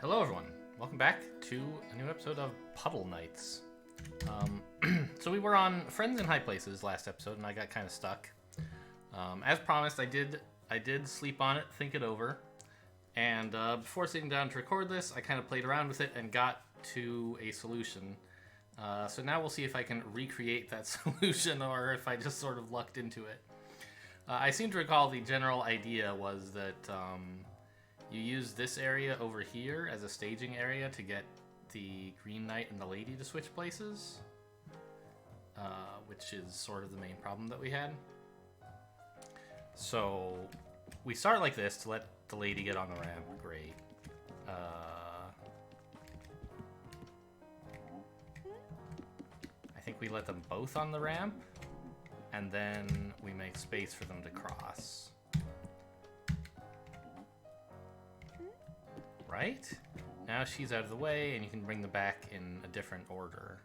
Hello everyone, welcome back to a new episode of Puddle Nights. So we were on Friends in High Places last episode and I got kind of stuck. As promised, I did sleep on it, think it over, and before sitting down to record this, I kind of played around with it and got to a solution. So now we'll see if I can recreate that solution or if I just sort of lucked into it. I seem to recall the general idea was that you use this area over here as a staging area to get the Green Knight and the Lady to switch places, which is sort of the main problem that we had. So we start like this to let the Lady get on the ramp. Great. I think we let them both on the ramp, and then we make space for them to cross. Right? Now she's out of the way, and you can bring them back in a different order.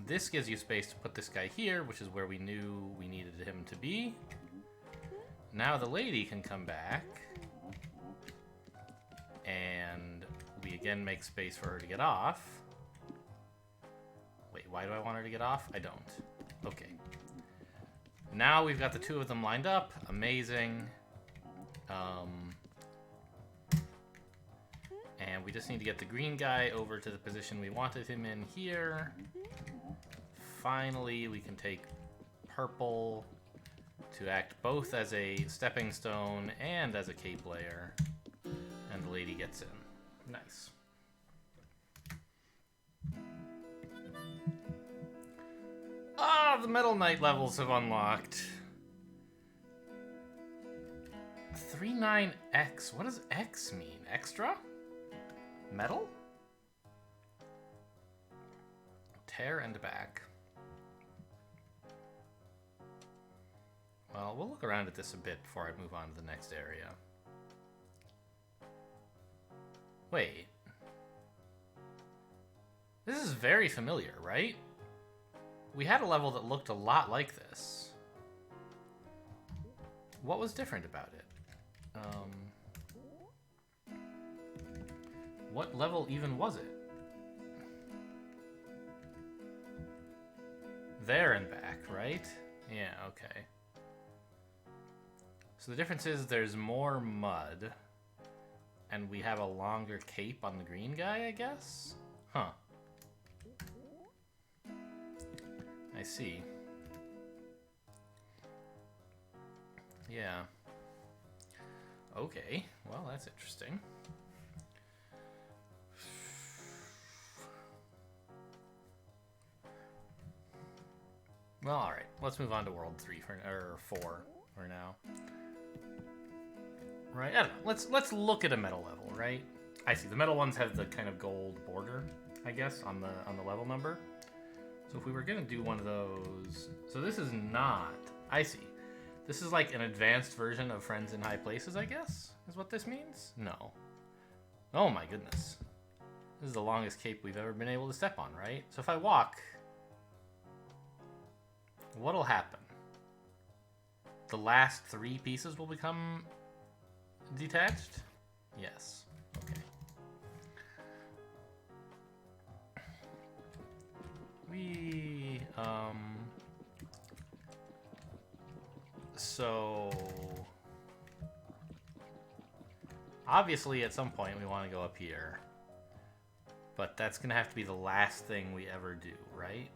This gives you space to put this guy here, which is where we knew we needed him to be. Now the Lady can come back, and we again make space for her to get off. Wait, why do I want her to get off? I don't. Okay. Now we've got the two of them lined up. Amazing. And we just need to get the green guy over to the position we wanted him in here. Finally, we can take purple to act both as a stepping stone and as a cape layer. And the Lady gets in. Nice. Ah, the Metal Knight levels have unlocked. 39X. What does X mean? Extra? Metal? Tear and back. Well, we'll look around at this a bit before I move on to the next area. Wait. This is very familiar, right? We had a level that looked a lot like this. What was different about it? What level even was it? There and back, right? Yeah, okay. So the difference is there's more mud, and we have a longer cape on the green guy, I guess? Huh. I see. Yeah. Okay, well, that's interesting. Well, alright. Let's move on to World 3 or 4 for now. Right, I don't know. Let's look at a metal level, right? I see. The metal ones have the kind of gold border, I guess, on the level number. So if we were going to do one of those... So this is not... I see. This is like an advanced version of Friends in High Places, I guess, is what this means? No. Oh my goodness. This is the longest cape we've ever been able to step on, right? So if I walk... What'll happen? The last 3 pieces will become detached? Yes. Okay. So obviously at some point we want to go up here, but that's gonna have to be the last thing we ever do, right?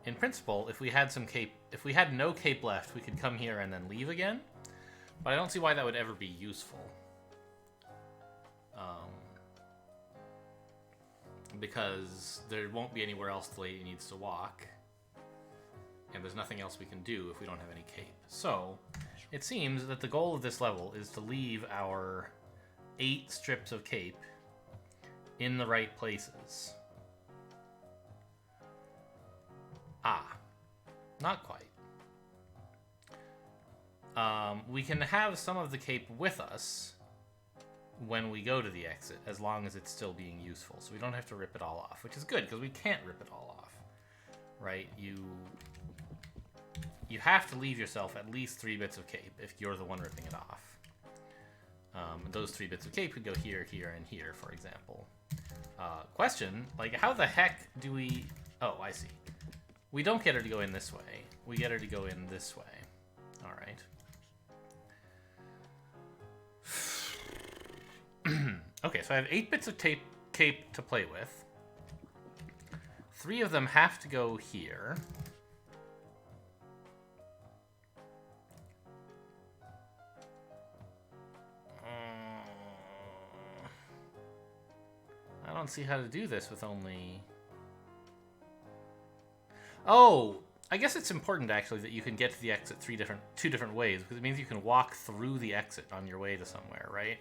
In principle, if we had no cape left, we could come here and then leave again, but I don't see why that would ever be useful. Because there won't be anywhere else the Lady needs to walk, and there's nothing else we can do if we don't have any cape. So, it seems that the goal of this level is to leave our 8 strips of cape in the right places. Ah, not quite. We can have some of the cape with us when we go to the exit, as long as it's still being useful. So we don't have to rip it all off, which is good, because we can't rip it all off. Right? You you have to leave yourself at least 3 bits of cape if you're the one ripping it off. Those 3 bits of cape could go here, here, and here, for example. Question, like, how the heck do we... Oh, I see. We don't get her to go in this way. We get her to go in this way. All right. Okay, so I have 8 bits of cape to play with. 3 of them have to go here. I don't see how to do this with only... Oh, I guess it's important actually that you can get to the exit 2 different ways, because it means you can walk through the exit on your way to somewhere, right?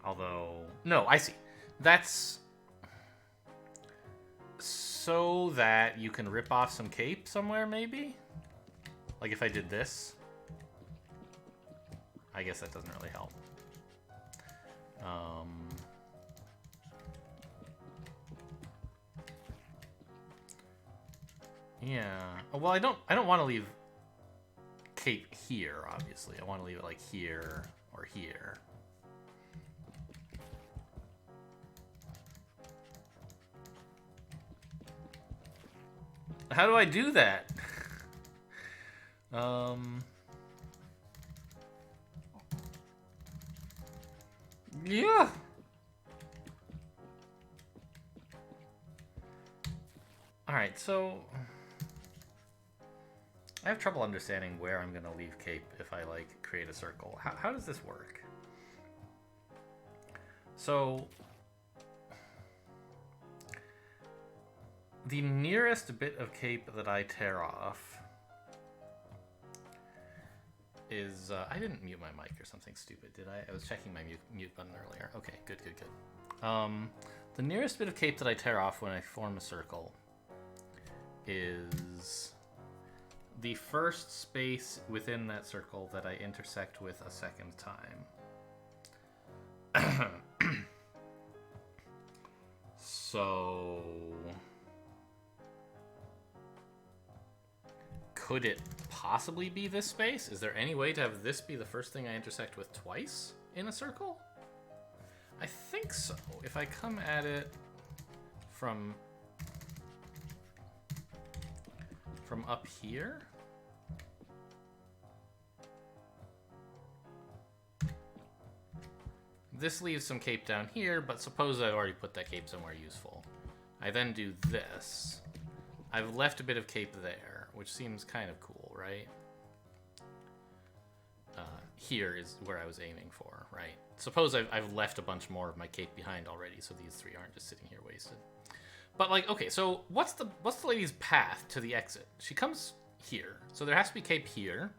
Although, no, I see. That's so that you can rip off some cape somewhere, maybe? Like if I did this. I guess that doesn't really help. Yeah. Oh, well, I don't want to leave cape here, obviously. I want to leave it like here or here. How do I do that? Yeah. All right, so I have trouble understanding where I'm going to leave cape if I, like, create a circle. How does this work? So the nearest bit of cape that I tear off is... I didn't mute my mic or something stupid, did I? I was checking my mute button earlier. Okay, good. The nearest bit of cape that I tear off when I form a circle is the first space within that circle that I intersect with a second time. So... could it possibly be this space? Is there any way to have this be the first thing I intersect with twice in a circle? I think so. If I come at it from up here. This leaves some cape down here, but suppose I've already put that cape somewhere useful. I then do this. I've left a bit of cape there, which seems kind of cool, right? Here is where I was aiming for, right? Suppose I've left a bunch more of my cape behind already, so these 3 aren't just sitting here wasted. But, like, okay, so what's the lady's path to the exit? She comes here, so there has to be cape here.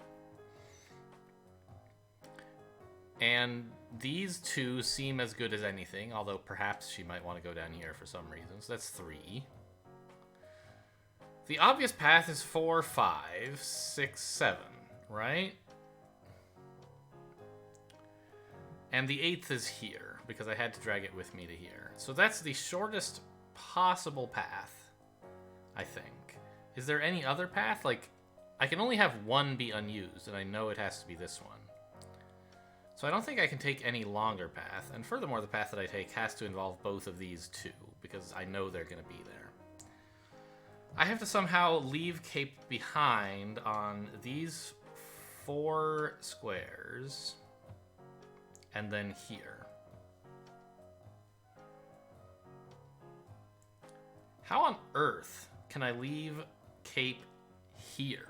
And these 2 seem as good as anything, although perhaps she might want to go down here for some reason, so that's 3. The obvious path is 4, 5, 6, 7, right? And the 8th is here, because I had to drag it with me to here. So that's the shortest possible path, I think. Is there any other path? Like, I can only have 1 be unused, and I know it has to be this one. So I don't think I can take any longer path, and furthermore, the path that I take has to involve both of these 2, because I know they're going to be there. I have to somehow leave cape behind on these 4 squares, and then here. How on earth can I leave cape here?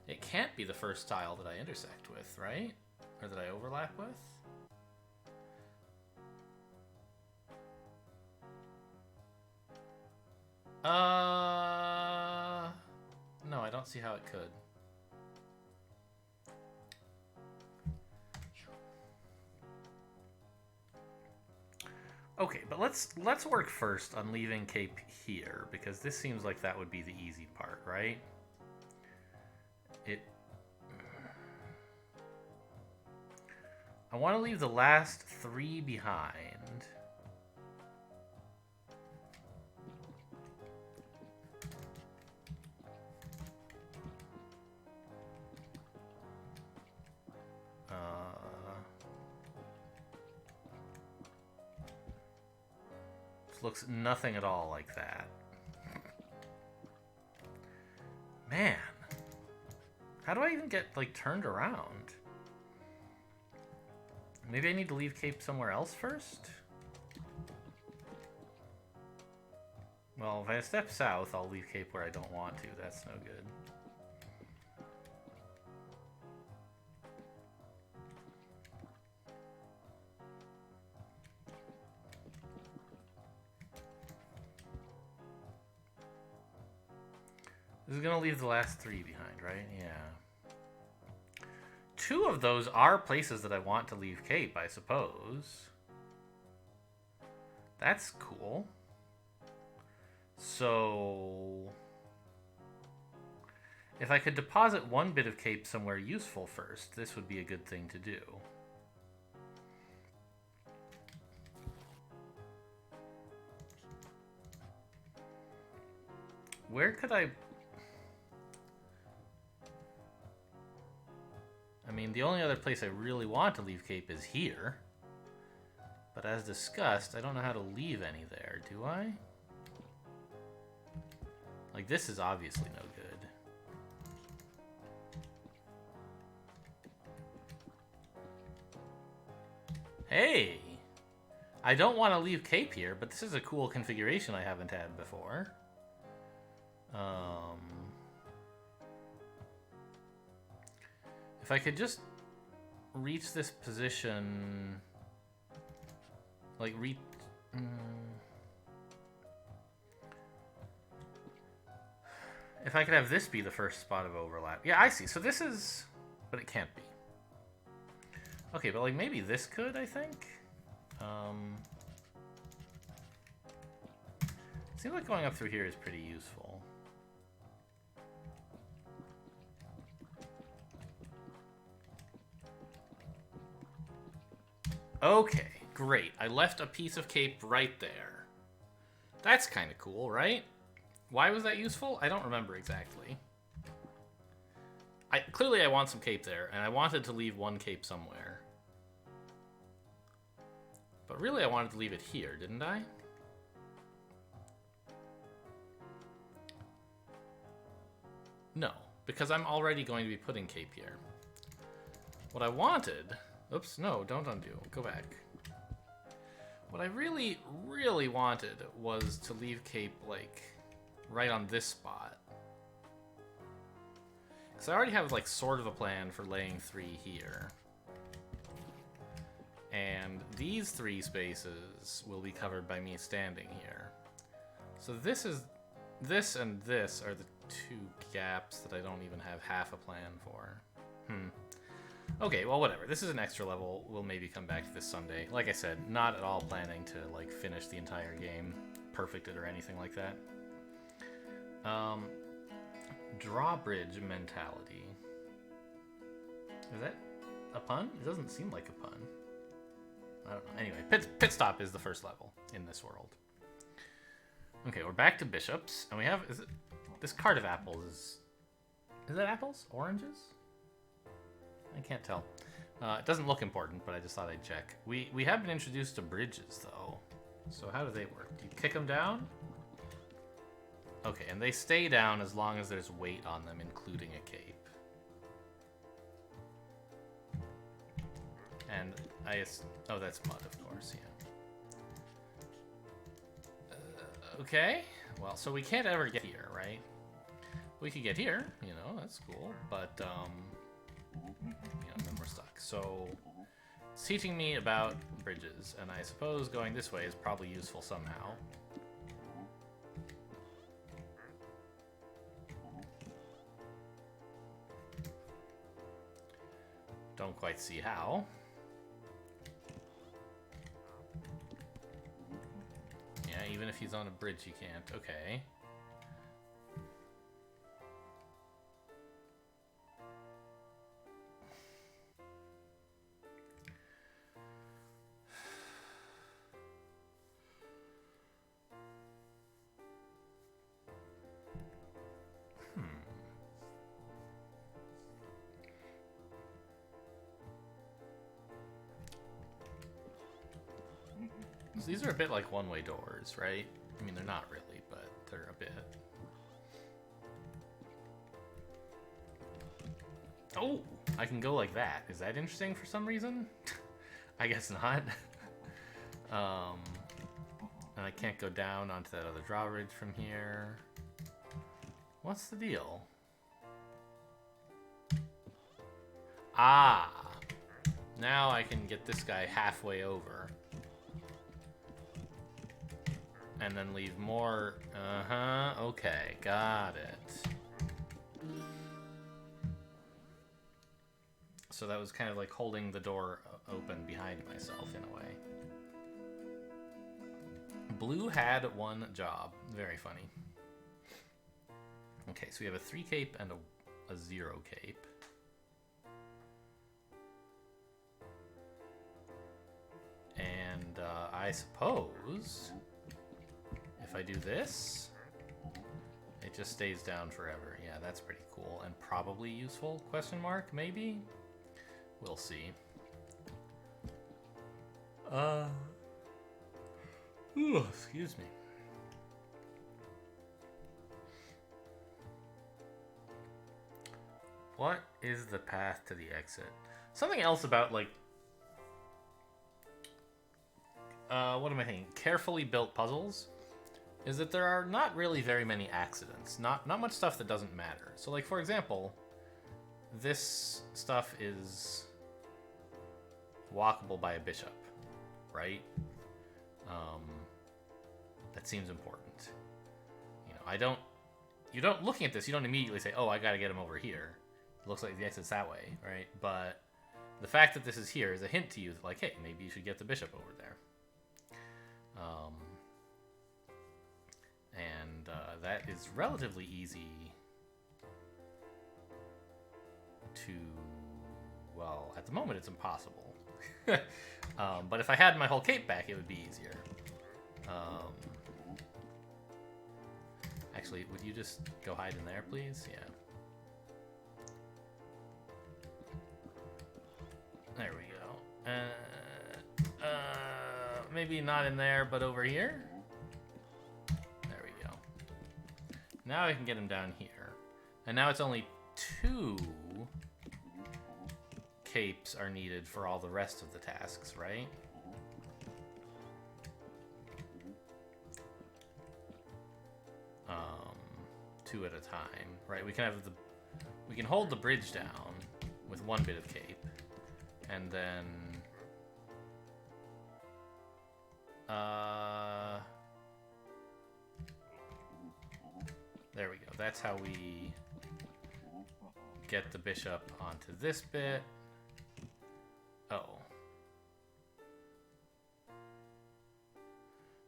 It can't be the first tile that I intersect with, right? Or that I overlap with? No, I don't see how it could. Okay, but let's work first on leaving cape here, because this seems like that would be the easy part, right? I want to leave the last 3 behind. This looks nothing at all like that. Man. How do I even get, like, turned around? Maybe I need to leave Cape somewhere else first? Well, if I step south, I'll leave Cape where I don't want to. That's no good. This is going to leave the last 3 behind, right? Yeah. 2 of those are places that I want to leave Cape, I suppose. That's cool. So, if I could deposit 1 bit of Cape somewhere useful first, this would be a good thing to do. Where could I... I mean, the only other place I really want to leave Cape is here. But as discussed, I don't know how to leave any there, do I? Like, this is obviously no good. Hey! I don't want to leave Cape here, but this is a cool configuration I haven't had before. If I could just reach this position... Like, if I could have this be the first spot of overlap. Yeah, I see. So this is... But it can't be. Okay, but like maybe this could, I think? Seems like going up through here is pretty useful. Okay, great. I left a piece of Cape right there. That's kind of cool, right? Why was that useful? I don't remember exactly. Clearly I want some Cape there, and I wanted to leave 1 Cape somewhere. But really I wanted to leave it here, didn't I? No, because I'm already going to be putting Cape here. What I wanted... Oops, no, don't undo. Go back. What I really, really wanted was to leave Cape, like, right on this spot. Because I already have, like, sort of a plan for laying 3 here. And these 3 spaces will be covered by me standing here. So this and this are the 2 gaps that I don't even have half a plan for. Okay, well, whatever. This is an extra level. We'll maybe come back to this someday. Like I said, not at all planning to, like, finish the entire game, perfect it, or anything like that. Drawbridge mentality. Is that a pun? It doesn't seem like a pun. I don't know. Anyway, pit stop is the first level in this world. Okay, we're back to bishops, and we have... this cart of apples is that apples? Oranges? I can't tell. It doesn't look important, but I just thought I'd check. We have been introduced to bridges, though. So how do they work? Do you kick them down? Okay, and they stay down as long as there's weight on them, including a cape. And oh, that's mud, of course, yeah. Okay, well, so we can't ever get here, right? We could get here, you know, that's cool, but, you know, then we're stuck. So, it's teaching me about bridges, and I suppose going this way is probably useful somehow. Don't quite see how. Yeah, even if he's on a bridge, you can't. Okay. So these are a bit like one-way doors, right? I mean, they're not really, but they're a bit. Oh, I can go like that. Is that interesting for some reason? I guess not. And I can't go down onto that other drawbridge from here. What's the deal? Ah! Now I can get this guy halfway over. And then leave more... Uh-huh, okay, got it. So that was kind of like holding the door open behind myself in a way. Blue had one job. Very funny. Okay, so we have a 3 cape and a 0 cape. And I suppose if I do this, it just stays down forever. Yeah, that's pretty cool and probably useful, question mark, maybe? We'll see. Ooh, excuse me. What is the path to the exit? Something else about, like, what am I thinking? Carefully built puzzles is that there are not really very many accidents. Not much stuff that doesn't matter. So, like, for example, this stuff is walkable by a bishop, right? That seems important. You know, you don't, looking at this, you don't immediately say, oh, I gotta get him over here. It looks like the exit's that way, right? But the fact that this is here is a hint to you that, like, hey, maybe you should get the bishop over there. That is relatively easy to, well, at the moment it's impossible. But if I had my whole cape back, it would be easier. Actually, would you just go hide in there, please? Yeah. There we go. Maybe not in there, but over here? There we go. Now I can get him down here. And now it's only 2 capes are needed for all the rest of the tasks, right? Two at a time, right? We can hold the bridge down with 1 bit of cape, and then there we go. That's how we get the bishop onto this bit. Oh.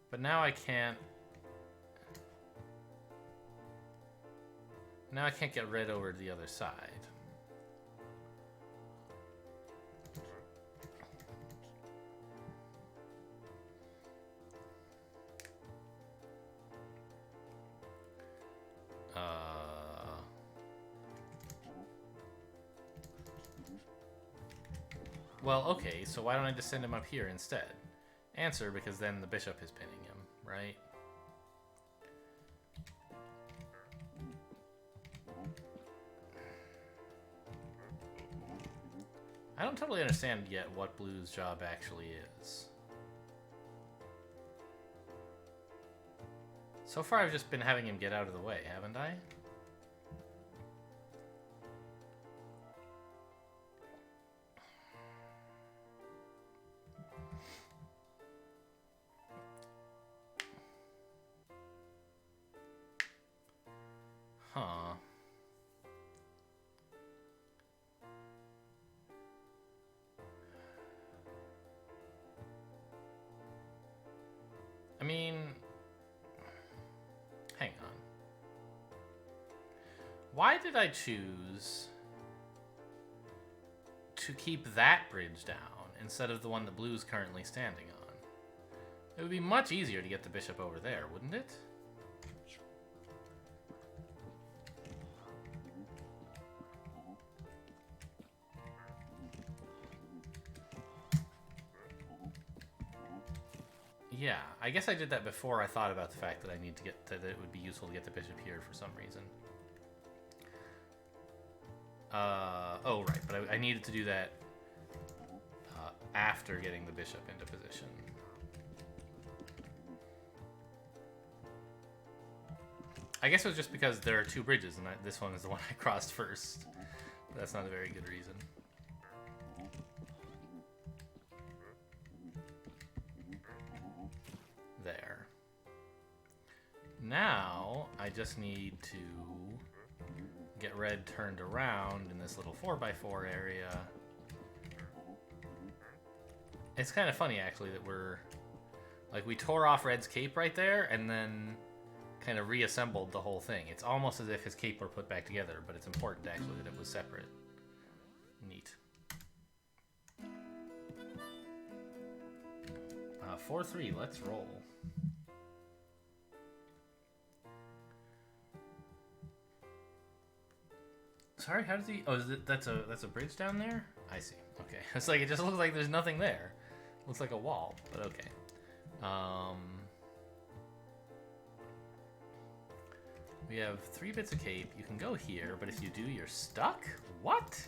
But now I can't... Now I can't get red over to the other side. Well, okay, so why don't I just send him up here instead? Answer, because then the bishop is pinning him, right? I don't totally understand yet what Blue's job actually is. So far I've just been having him get out of the way, haven't I? Huh. I mean, hang on. Why did I choose to keep that bridge down instead of the one that Blue's currently standing on? It would be much easier to get the bishop over there, wouldn't it? Yeah, I guess I did that before I thought about the fact that I need to get that it would be useful to get the bishop here for some reason. Oh, right, but I needed to do that after getting the bishop into position. I guess it was just because there are two bridges, and this one is the one I crossed first. But that's not a very good reason. There. Now, I just need to get red turned around in this little 4x4 area. It's kind of funny, actually, that we tore off red's cape right there, and then kind of reassembled the whole thing. It's almost as if his cape were put back together, but it's important, actually, that it was separate. Neat. 4-3, let's roll. Sorry, how does he... Oh, that's a bridge down there? I see. Okay. It's like, it just looks like there's nothing there. Looks like a wall, but okay. We have 3 bits of cape. You can go here, but if you do, you're stuck? What?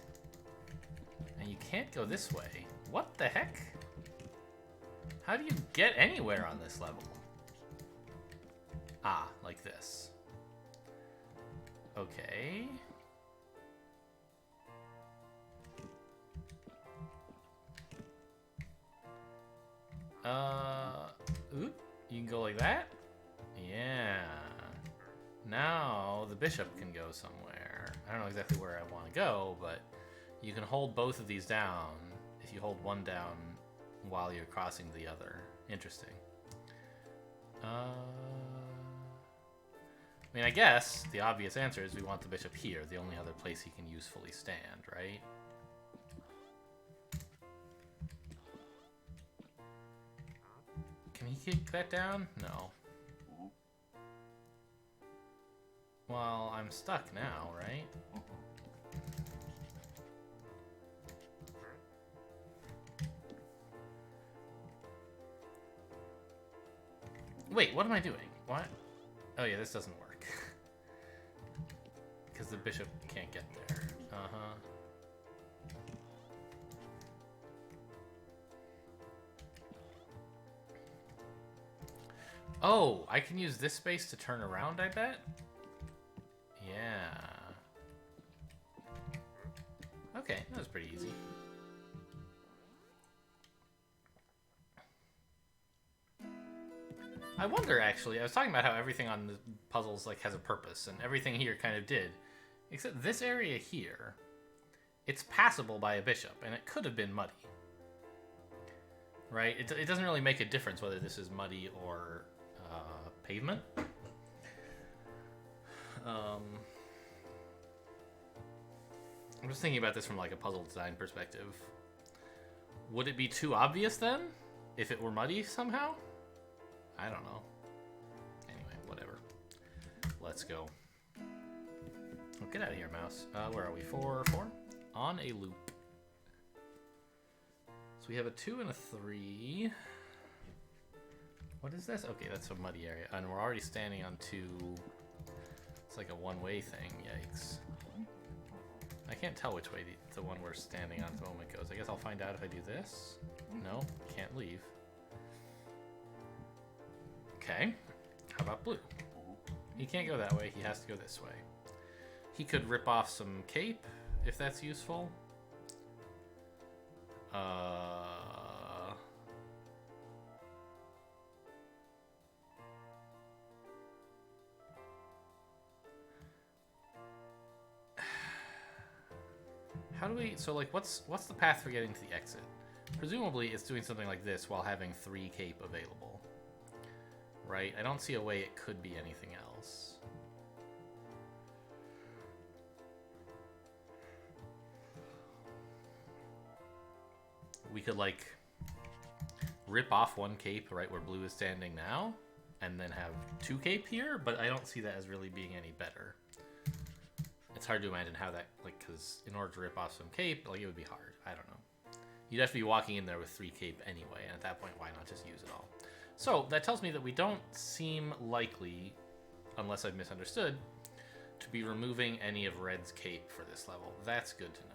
And you can't go this way. What the heck? How do you get anywhere on this level? Ah, like this. Okay. Oop, you can go like that? Yeah. Now the bishop can go somewhere. I don't know exactly where I want to go, but you can hold both of these down if you hold one down while you're crossing the other. Interesting. I mean, I guess the obvious answer is we want the bishop here, the only other place he can usefully stand, right? Can he kick that down? No. Well, I'm stuck now, right? Wait, what am I doing? What? Oh yeah, this doesn't work. Because the bishop can't get there. Uh-huh. Oh, I can use this space to turn around, I bet? Yeah. Okay, that was pretty easy. I wonder, actually, I was talking about how everything on the puzzles like has a purpose, and everything here kind of did. Except this area here, it's passable by a bishop, and it could have been muddy. Right? It doesn't really make a difference whether this is muddy or pavement. I'm just thinking about this from like a puzzle design perspective. Would it be too obvious then if it were muddy somehow? I don't know. Anyway, whatever. Let's go. Oh, get out of here, mouse. Where are we? 4-4? On a loop. So we have a 2 and a 3. What is this? Okay, that's a muddy area. And we're already standing on 2. It's like a one-way thing. Yikes. I can't tell which way the one we're standing on at the moment goes. I guess I'll find out if I do this. No, can't leave. Okay. How about blue? He can't go that way. He has to go this way. He could rip off some cape, if that's useful. How do we... So, like, what's the path for getting to the exit? Presumably, it's doing something like this while having 3 cape available. Right? I don't see a way it could be anything else. We could, like, rip off 1 cape right where blue is standing now, and then have 2 cape here, but I don't see that as really being any better. It's hard to imagine how that, like, because in order to rip off some cape, like, it would be hard. I don't know. You'd have to be walking in there with 3 cape anyway, and at that point, why not just use it all? So that tells me that we don't seem likely, unless I've misunderstood, to be removing any of Red's cape for this level. That's good to know.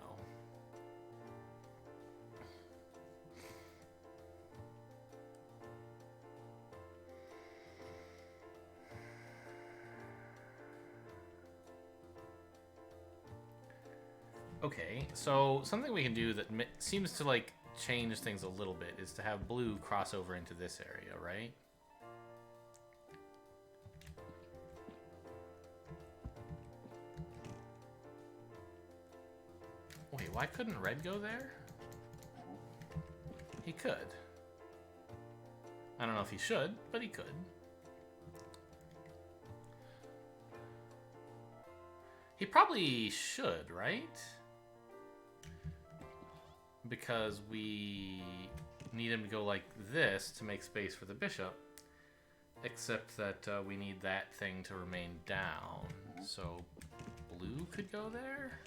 Okay, so something we can do that seems to like change things a little bit is to have blue cross over into this area, right? Wait, why couldn't Red go there? He could. I don't know if he should, but he could. He probably should, right? Because we need him to go like this to make space for the bishop, except that we need that thing to remain down. So blue could go there?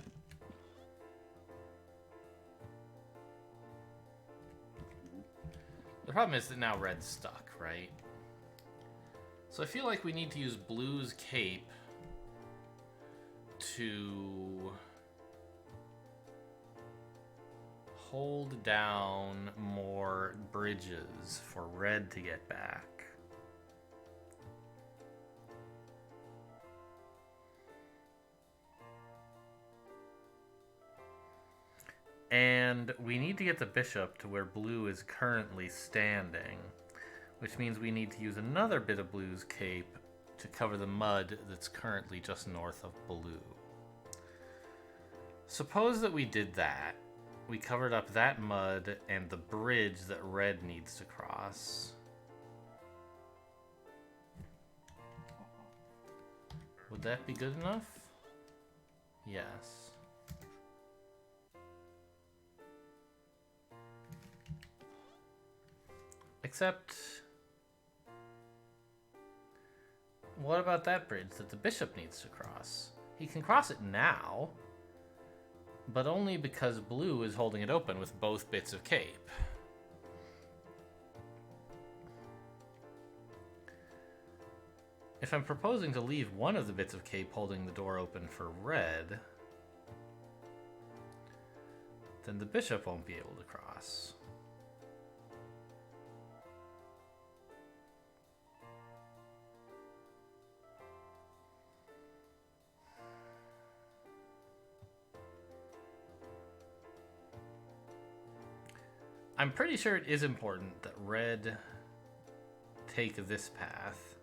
The problem is that now Red's stuck, right? So I feel like we need to use blue's cape to hold down more bridges for Red to get back. And we need to get the bishop to where blue is currently standing, which means we need to use another bit of blue's cape to cover the mud that's currently just north of blue. Suppose that we did that. We covered up that mud and the bridge that Red needs to cross. Would that be good enough? Yes. Except, what about that bridge that the bishop needs to cross? He can cross it now, but only because blue is holding it open with both bits of cape. If I'm proposing to leave one of the bits of cape holding the door open for Red, then the bishop won't be able to cross. I'm pretty sure it is important that Red take this path,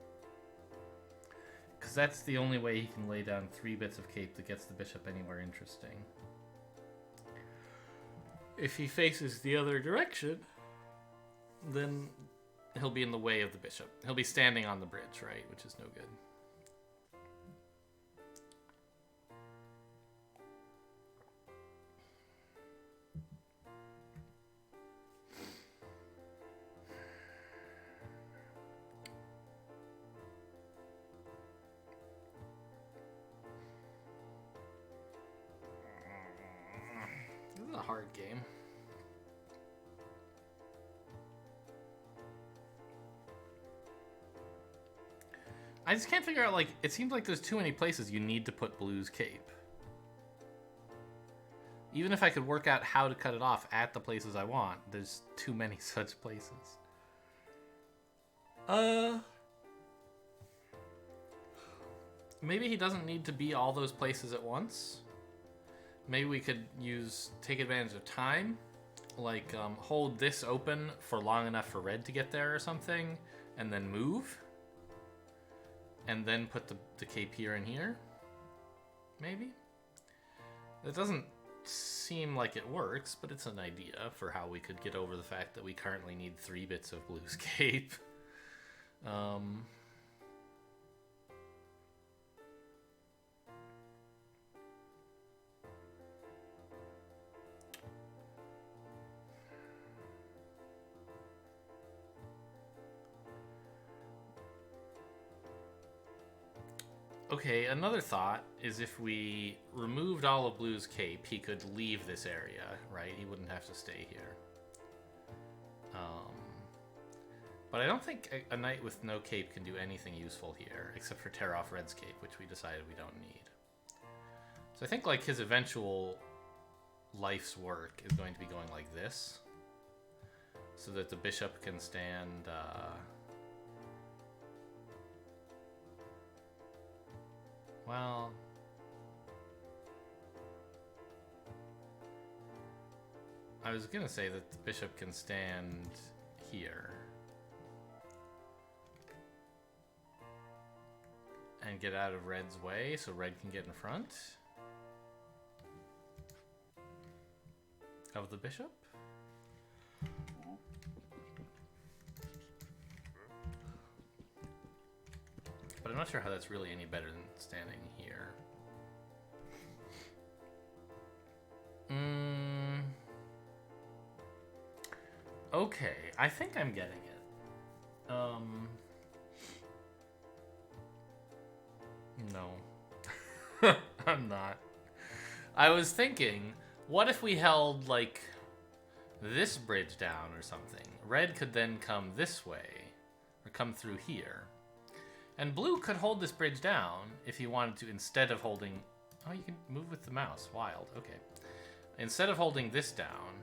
because that's the only way he can lay down 3 bits of cape that gets the bishop anywhere interesting. If he faces the other direction, then he'll be in the way of the bishop. He'll be standing on the bridge, right? Which is no good. This is a hard game. I just can't figure out, like, it seems like there's too many places you need to put blue's cape. Even if I could work out how to cut it off at the places I want, there's too many such places. Maybe he doesn't need to be all those places at once. Maybe we could take advantage of time, like hold this open for long enough for Red to get there or something, and then move. And then put the cape here and here. Maybe? It doesn't seem like it works, but it's an idea for how we could get over the fact that we currently need 3 bits of blue's cape. Okay, another thought is if we removed all of blue's cape, he could leave this area, right? He wouldn't have to stay here. But I don't think a knight with no cape can do anything useful here, except for tear off Red's cape, which we decided we don't need. So I think like his eventual life's work is going to be going like this, so that the bishop can stand. Well, I was gonna say that the bishop can stand here and get out of Red's way, so Red can get in front of the bishop. But I'm not sure how that's really any better than standing here. Okay, I think I'm getting it. No. I'm not. I was thinking, what if we held, like, this bridge down or something? Red could then come this way, or come through here. And Blue could hold this bridge down if he wanted to, instead of holding... Oh, you can move with the mouse. Wild. Okay. Instead of holding this down,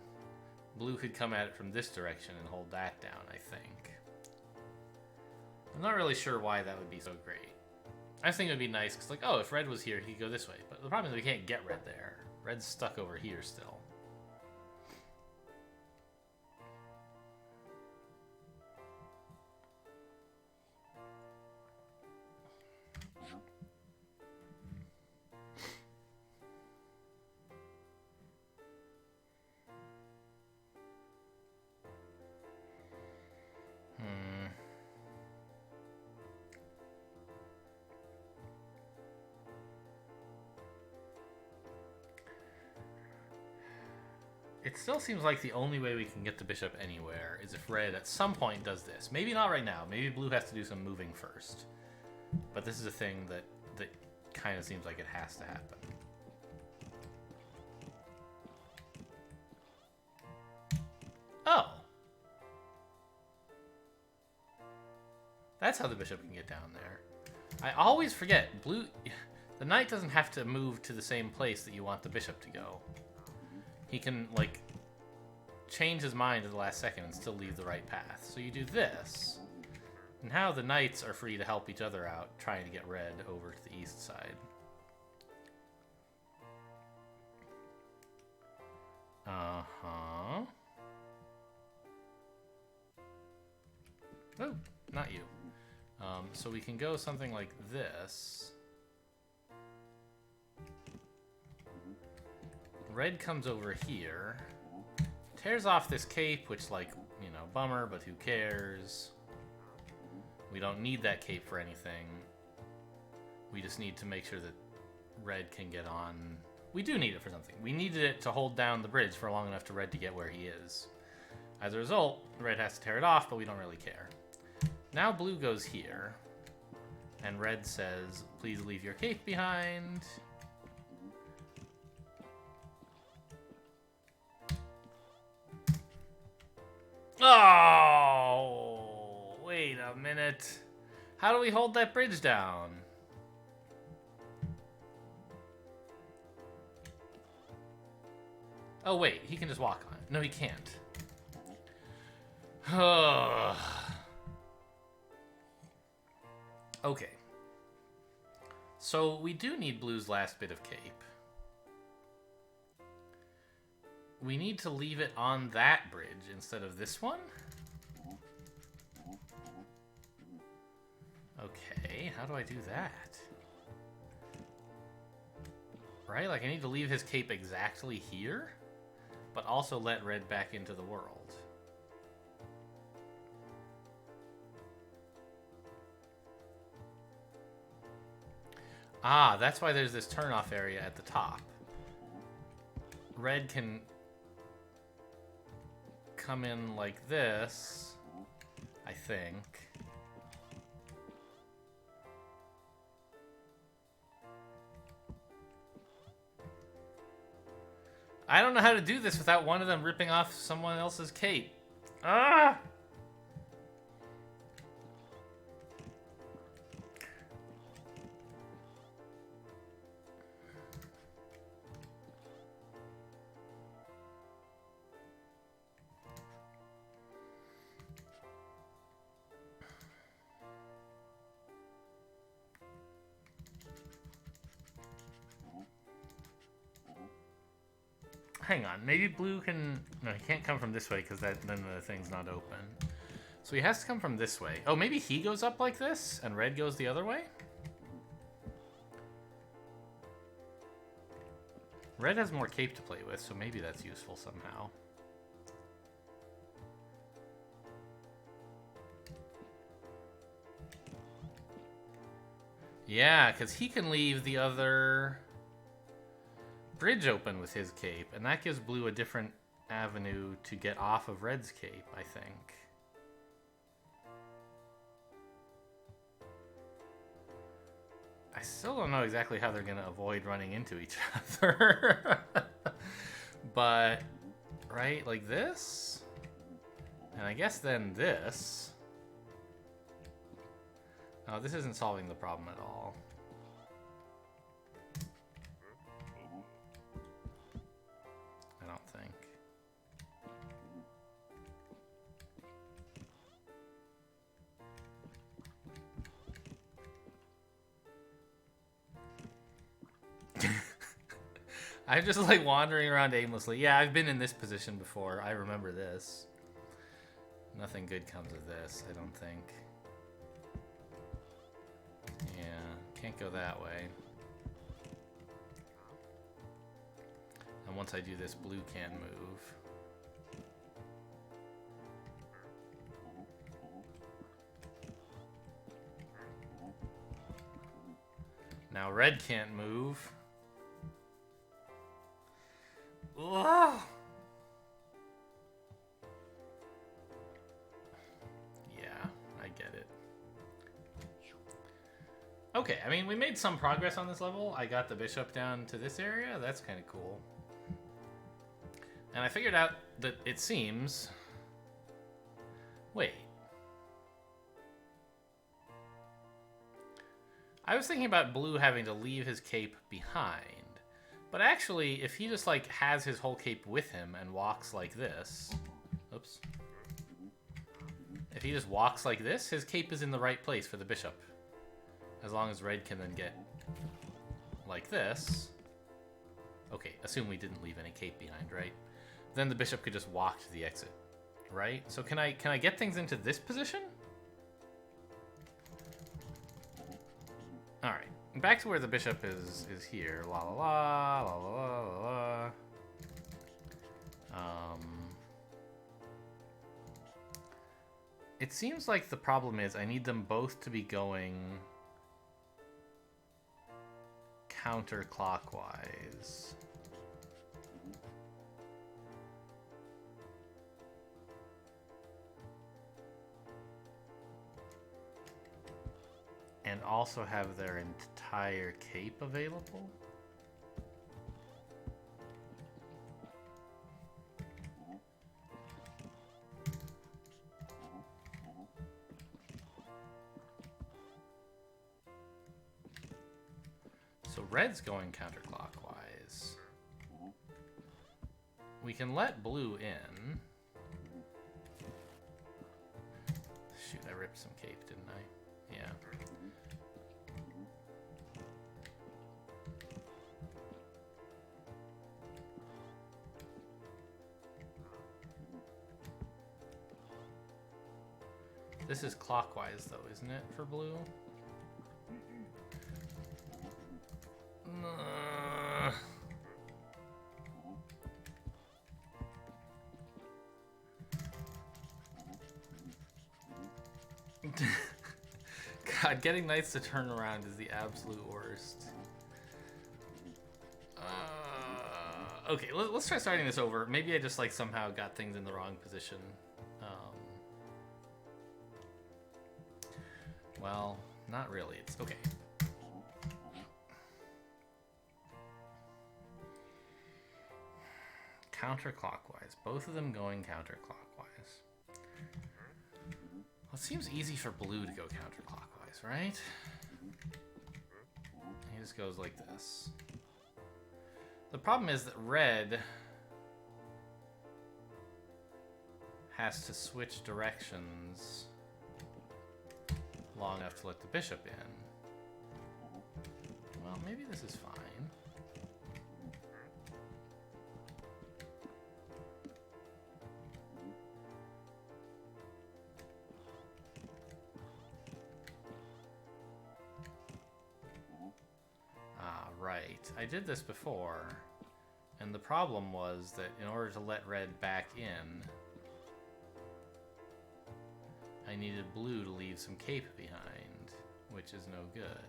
Blue could come at it from this direction and hold that down, I think. I'm not really sure why that would be so great. I think it would be nice, because, like, oh, if Red was here, he could go this way. But the problem is we can't get Red there. Red's stuck over here still. It still seems like the only way we can get the bishop anywhere is if Red at some point does this. Maybe not right now. Maybe Blue has to do some moving first. But this is a thing that kind of seems like it has to happen. Oh! That's how the bishop can get down there. I always forget, Blue... The knight doesn't have to move to the same place that you want the bishop to go. He can, like, change his mind at the last second and still leave the right path. So you do this. And now the knights are free to help each other out, trying to get Red over to the east side. Uh-huh. Oh, not you. So we can go something like this. Red comes over here, tears off this cape, which, like, you know, bummer, but who cares? We don't need that cape for anything. We just need to make sure that Red can get on. We do need it for something. We needed it to hold down the bridge for long enough to Red to get where he is. As a result, Red has to tear it off, but we don't really care. Now Blue goes here, and Red says, please leave your cape behind. Oh, wait a minute. How do we hold that bridge down? Oh, wait, he can just walk on it. No, he can't. Okay. So we do need Blue's last bit of cape. We need to leave it on that bridge instead of this one? Okay, how do I do that? Right, like I need to leave his cape exactly here, but also let Red back into the world. Ah, that's why there's this turnoff area at the top. Red can come in like this, I think. I don't know how to do this without one of them ripping off someone else's cape. Ah! hang on. Maybe blue can... No, he can't come from this way because then the thing's not open. So he has to come from this way. Oh, maybe he goes up like this and red goes the other way? Red has more cape to play with, so maybe that's useful somehow. Yeah, because he can leave the other bridge open with his cape, and that gives blue a different avenue to get off of red's cape, I think. I still don't know exactly how they're going to avoid running into each other. But, right, like this? And I guess then this. Oh, this isn't solving the problem at all. I don't think. I'm just like wandering around aimlessly. Yeah, I've been in this position before. I remember this. Nothing good comes of this, I don't think. Yeah, can't go that way. And once I do this, blue can't move. Now red can't move. Whoa! Yeah, I get it. Okay, I mean, we made some progress on this level. I got the bishop down to this area. That's kind of cool. And I figured out that it seems... Wait. I was thinking about blue having to leave his cape behind. But actually, if he just, like, has his whole cape with him and walks like this... Oops. If he just walks like this, his cape is in the right place for the bishop. As long as red can then get like this. Okay, assume we didn't leave any cape behind, right? Then the bishop could just walk to the exit, right? So can I get things into this position? All right. Back to where the bishop is here. La la la la la la la. It seems like the problem is I need them both to be going counterclockwise. And also have their entire cape available? So red's going counterclockwise. We can let blue in. Shoot, I ripped some cape, didn't I? Yeah. This is clockwise, though, isn't it, for blue? God, getting knights to turn around is the absolute worst. Okay, let's try starting this over. Maybe I just like somehow got things in the wrong position. Well, not really. It's okay. Counterclockwise. Both of them going counterclockwise. Well, it seems easy for blue to go counterclockwise, right? He just goes like this. The problem is that red has to switch directions long enough to let the bishop in. Well, maybe this is fine. I did this before, and the problem was that in order to let red back in, I needed blue to leave some cape behind, which is no good.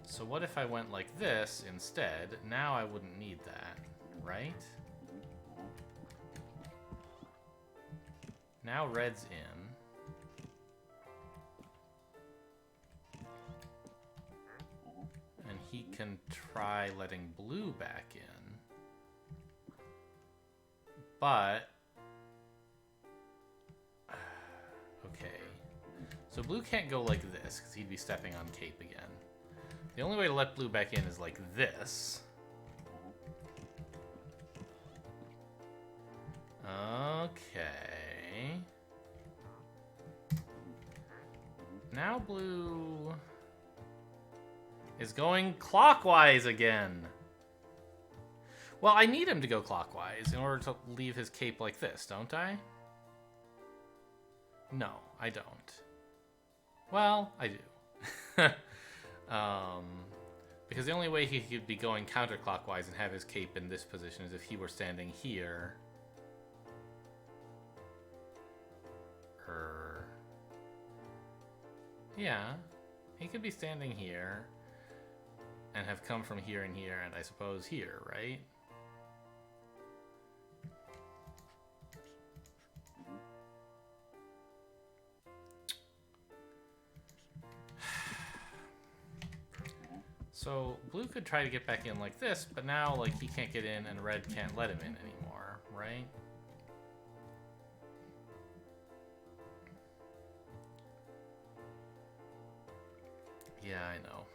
So what if I went like this instead? Now I wouldn't need that, right? Now red's in. And he can try letting blue back in. But... okay. So blue can't go like this, because he'd be stepping on cape again. The only way to let blue back in is like this. Okay. Now blue is going clockwise again. Well, I need him to go clockwise in order to leave his cape like this, don't I? No, I don't. Well, I do. Because the only way he could be going counterclockwise and have his cape in this position is if he were standing here. Yeah, he could be standing here and have come from here and here and I suppose here, right? So blue could try to get back in like this, but now like he can't get in and red can't let him in anymore, right? Yeah, I know.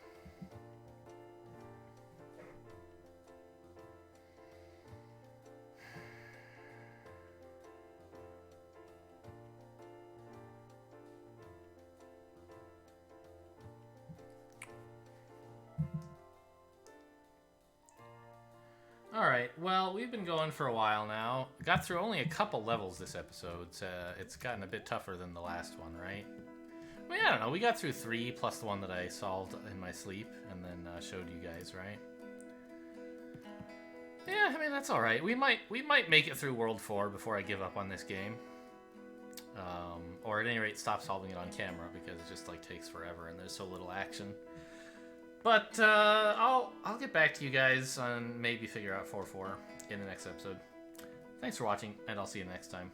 Alright, well, we've been going for a while now. Got through only a couple levels this episode, so it's gotten a bit tougher than the last one, right? I mean, I don't know, we got through 3 plus the one that I solved in my sleep and then showed you guys, right? Yeah, I mean, that's alright. We might make it through World 4 before I give up on this game. Or at any rate, stop solving it on camera because it just like takes forever and there's so little action. But I'll get back to you guys on maybe figure out 4-4 in the next episode. Thanks for watching, and I'll see you next time.